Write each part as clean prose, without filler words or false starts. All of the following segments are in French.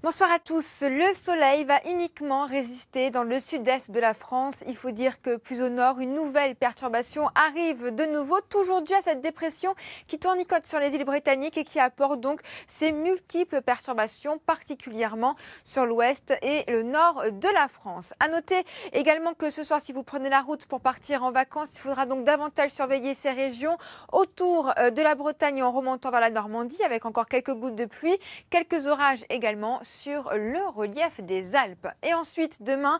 Bonsoir à tous. Le soleil va uniquement résister dans le sud-est de la France. Il faut dire que plus au nord, une nouvelle perturbation arrive de nouveau, toujours due à cette dépression qui tournicote sur les îles britanniques et qui apporte donc ces multiples perturbations, particulièrement sur l'ouest et le nord de la France. À noter également que ce soir, si vous prenez la route pour partir en vacances, il faudra donc davantage surveiller ces régions autour de la Bretagne en remontant vers la Normandie, avec encore quelques gouttes de pluie, quelques orages également sur le relief des Alpes. Et ensuite, demain,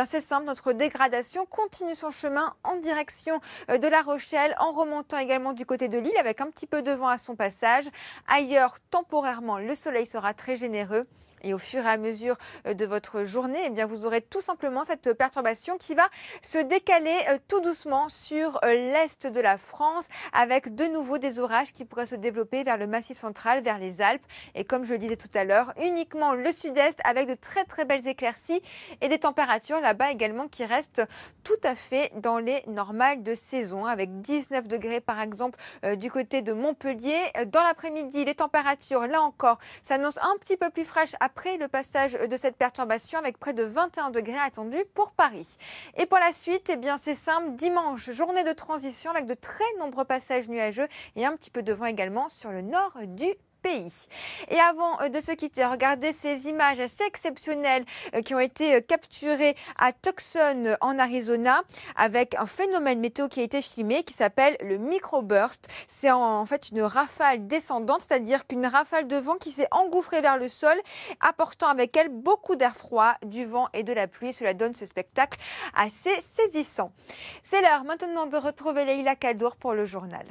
c'est simple, notre dégradation continue son chemin en direction de La Rochelle, en remontant également du côté de Lille, avec un petit peu de vent à son passage. Ailleurs, temporairement, le soleil sera très généreux. Et au fur et à mesure de votre journée, vous aurez tout simplement cette perturbation qui va se décaler tout doucement sur l'est de la France, avec de nouveau des orages qui pourraient se développer vers le Massif central, vers les Alpes. Et comme je le disais tout à l'heure, uniquement le sud-est avec de très très belles éclaircies et des températures là-bas également qui restent tout à fait dans les normales de saison, avec 19 degrés par exemple du côté de Montpellier. Dans l'après-midi, les températures, là encore, s'annoncent un petit peu plus fraîches après le passage de cette perturbation, avec près de 21 degrés attendus pour Paris. Et pour la suite, c'est simple, dimanche, journée de transition avec de très nombreux passages nuageux et un petit peu de vent également sur le nord du pays. Et avant de se quitter, regardez ces images assez exceptionnelles qui ont été capturées à Tucson en Arizona, avec un phénomène météo qui a été filmé qui s'appelle le microburst. C'est en fait une rafale descendante, c'est-à-dire qu'une rafale de vent qui s'est engouffrée vers le sol, apportant avec elle beaucoup d'air froid, du vent et de la pluie. Cela donne ce spectacle assez saisissant. C'est l'heure maintenant de retrouver Leïla Kadour pour le journal.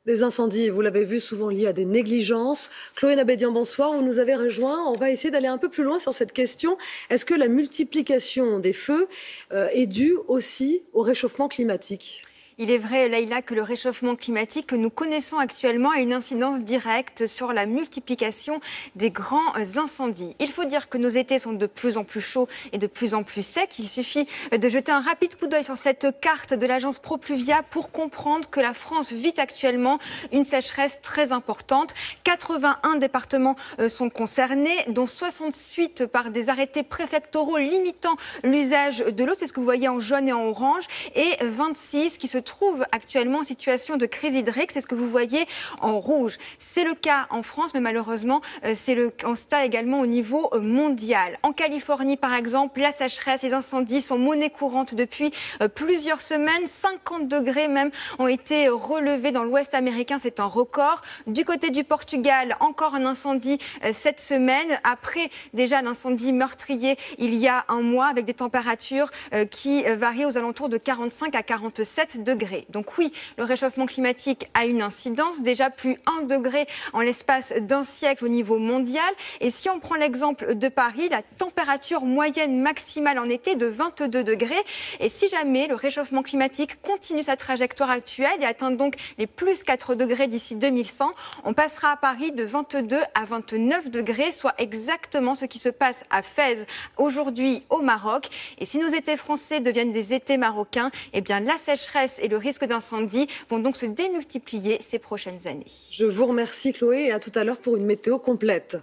Des incendies, vous l'avez vu, souvent liés à des négligences. Chloé Nabédian, bonsoir. Vous nous avez rejoint. On va essayer d'aller un peu plus loin sur cette question. Est-ce que la multiplication des feux est due aussi au réchauffement climatique ? Il est vrai, Leïla, que le réchauffement climatique que nous connaissons actuellement a une incidence directe sur la multiplication des grands incendies. Il faut dire que nos étés sont de plus en plus chauds et de plus en plus secs. Il suffit de jeter un rapide coup d'œil sur cette carte de l'agence ProPluvia pour comprendre que la France vit actuellement une sécheresse très importante. 81 départements sont concernés, dont 68 par des arrêtés préfectoraux limitant l'usage de l'eau. C'est ce que vous voyez en jaune et en orange. Et 26 qui se trouvent actuellement en situation de crise hydrique. C'est ce que vous voyez en rouge. C'est le cas en France, mais malheureusement, c'est le constat également au niveau mondial. En Californie, par exemple, la sécheresse, les incendies sont monnaie courante depuis plusieurs semaines. 50 degrés même ont été relevés dans l'ouest américain. C'est un record. Du côté du Portugal, encore un incendie cette semaine. Après déjà l'incendie meurtrier il y a un mois, avec des températures qui varient aux alentours de 45 à 47 degrés. Donc oui, le réchauffement climatique a une incidence, déjà plus 1 degré en l'espace d'un siècle au niveau mondial. Et si on prend l'exemple de Paris, la température moyenne maximale en été de 22 degrés. Et si jamais le réchauffement climatique continue sa trajectoire actuelle et atteint donc les plus 4 degrés d'ici 2100, on passera à Paris de 22 à 29 degrés, soit exactement ce qui se passe à Fès aujourd'hui au Maroc. Et si nos étés français deviennent des étés marocains, la sécheresse et le risque d'incendie vont donc se démultiplier ces prochaines années. Je vous remercie Chloé et à tout à l'heure pour une météo complète.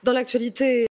Dans l'actualité...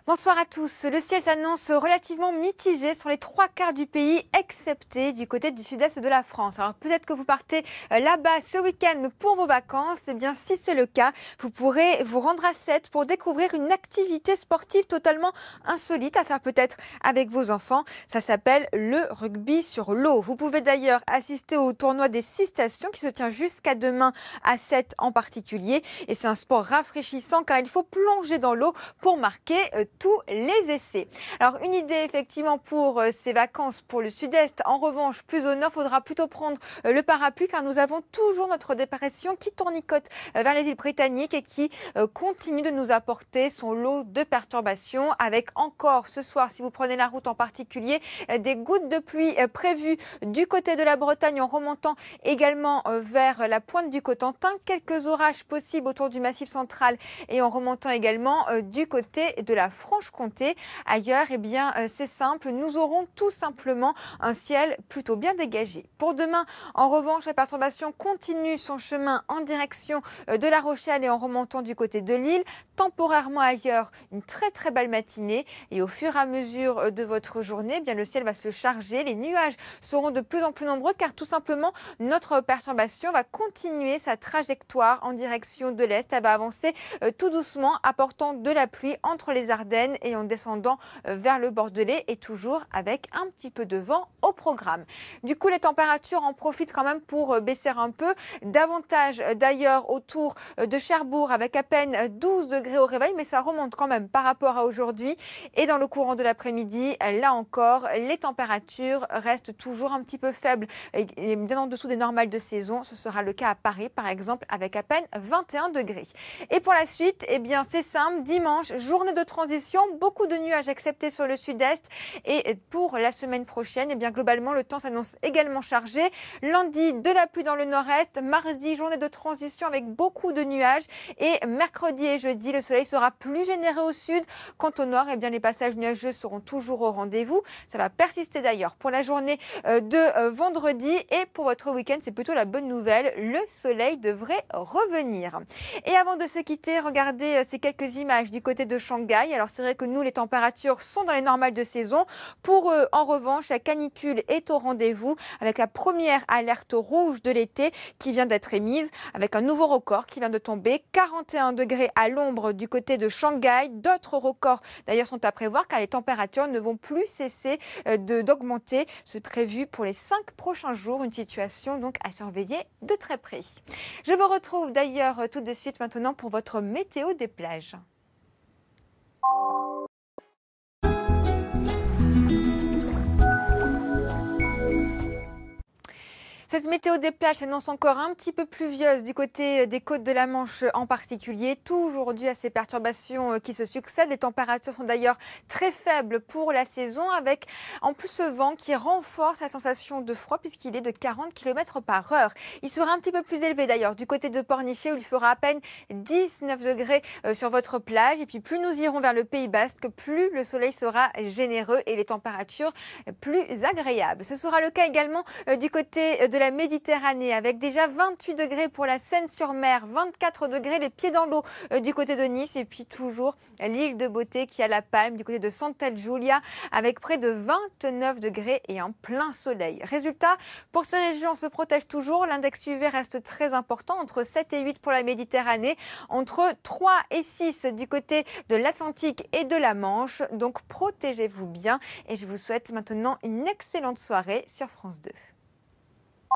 Bonsoir à tous. Le ciel s'annonce relativement mitigé sur les 3/4 du pays, excepté du côté du sud-est de la France. Alors peut-être que vous partez là-bas ce week-end pour vos vacances. Si c'est le cas, vous pourrez vous rendre à Sète pour découvrir une activité sportive totalement insolite à faire peut-être avec vos enfants. Ça s'appelle le rugby sur l'eau. Vous pouvez d'ailleurs assister au tournoi des 6 stations qui se tient jusqu'à demain à Sète en particulier. Et c'est un sport rafraîchissant car il faut plonger dans l'eau pour marquer tous les essais. Alors une idée effectivement pour ces vacances pour le sud-est. En revanche, plus au nord, il faudra plutôt prendre le parapluie car nous avons toujours notre dépression qui tournicote vers les îles britanniques et qui continue de nous apporter son lot de perturbations, avec encore ce soir, si vous prenez la route en particulier, des gouttes de pluie prévues du côté de la Bretagne en remontant également vers la pointe du Cotentin. Quelques orages possibles autour du Massif central et en remontant également du côté de la France. Franche-Comté. Ailleurs, eh bien, c'est simple, nous aurons tout simplement un ciel plutôt bien dégagé. Pour demain, en revanche, la perturbation continue son chemin en direction de La Rochelle et en remontant du côté de Lille. Temporairement ailleurs, une très belle matinée et au fur et à mesure de votre journée, eh bien, le ciel va se charger, les nuages seront de plus en plus nombreux car tout simplement notre perturbation va continuer sa trajectoire en direction de l'Est. Elle va avancer tout doucement, apportant de la pluie entre les Ardennes et en descendant vers le Bordelais et toujours avec un petit peu de vent au programme. Du coup, les températures en profitent quand même pour baisser un peu, davantage d'ailleurs autour de Cherbourg avec à peine 12 degrés au réveil, mais ça remonte quand même par rapport à aujourd'hui. Et dans le courant de l'après-midi, là encore, les températures restent toujours un petit peu faibles et bien en dessous des normales de saison. Ce sera le cas à Paris, par exemple, avec à peine 21 degrés. Et pour la suite, eh bien, c'est simple. Dimanche, journée de transition, beaucoup de nuages excepté sur le sud-est. Et pour la semaine prochaine, eh bien, globalement, le temps s'annonce également chargé. Lundi, de la pluie dans le nord-est. Mardi, journée de transition avec beaucoup de nuages. Et mercredi et jeudi, le soleil sera plus généreux au sud. Quant au nord, eh bien, les passages nuageux seront toujours au rendez-vous. Ça va persister d'ailleurs pour la journée de vendredi. Et pour votre week-end, c'est plutôt la bonne nouvelle. Le soleil devrait revenir. Et avant de se quitter, regardez ces quelques images du côté de Shanghai. Alors c'est vrai que nous, les températures sont dans les normales de saison. Pour eux, en revanche, la canicule est au rendez-vous avec la première alerte rouge de l'été qui vient d'être émise, avec un nouveau record qui vient de tomber, 41 degrés à l'ombre du côté de Shanghai. D'autres records d'ailleurs sont à prévoir car les températures ne vont plus cesser d'augmenter. C'est prévu pour les 5 prochains jours, une situation donc à surveiller de très près. Je vous retrouve d'ailleurs tout de suite maintenant pour votre météo des plages. Cette météo des plages s'annonce encore un petit peu pluvieuse du côté des côtes de la Manche en particulier, toujours dû à ces perturbations qui se succèdent. Les températures sont d'ailleurs très faibles pour la saison avec en plus ce vent qui renforce la sensation de froid puisqu'il est de 40 km/h. Il sera un petit peu plus élevé d'ailleurs du côté de Pornichet où il fera à peine 19 degrés sur votre plage. Et puis plus nous irons vers le Pays Basque, plus le soleil sera généreux et les températures plus agréables. Ce sera le cas également du côté de la Méditerranée avec déjà 28 degrés pour la Seine-sur-Mer, 24 degrés les pieds dans l'eau du côté de Nice et puis toujours l'île de Beauté qui a la palme du côté de Santa Giulia avec près de 29 degrés et un plein soleil. Résultat, pour ces régions, on se protège toujours. L'index UV reste très important, entre 7 et 8 pour la Méditerranée, entre 3 et 6 du côté de l'Atlantique et de la Manche. Donc protégez-vous bien et je vous souhaite maintenant une excellente soirée sur France 2.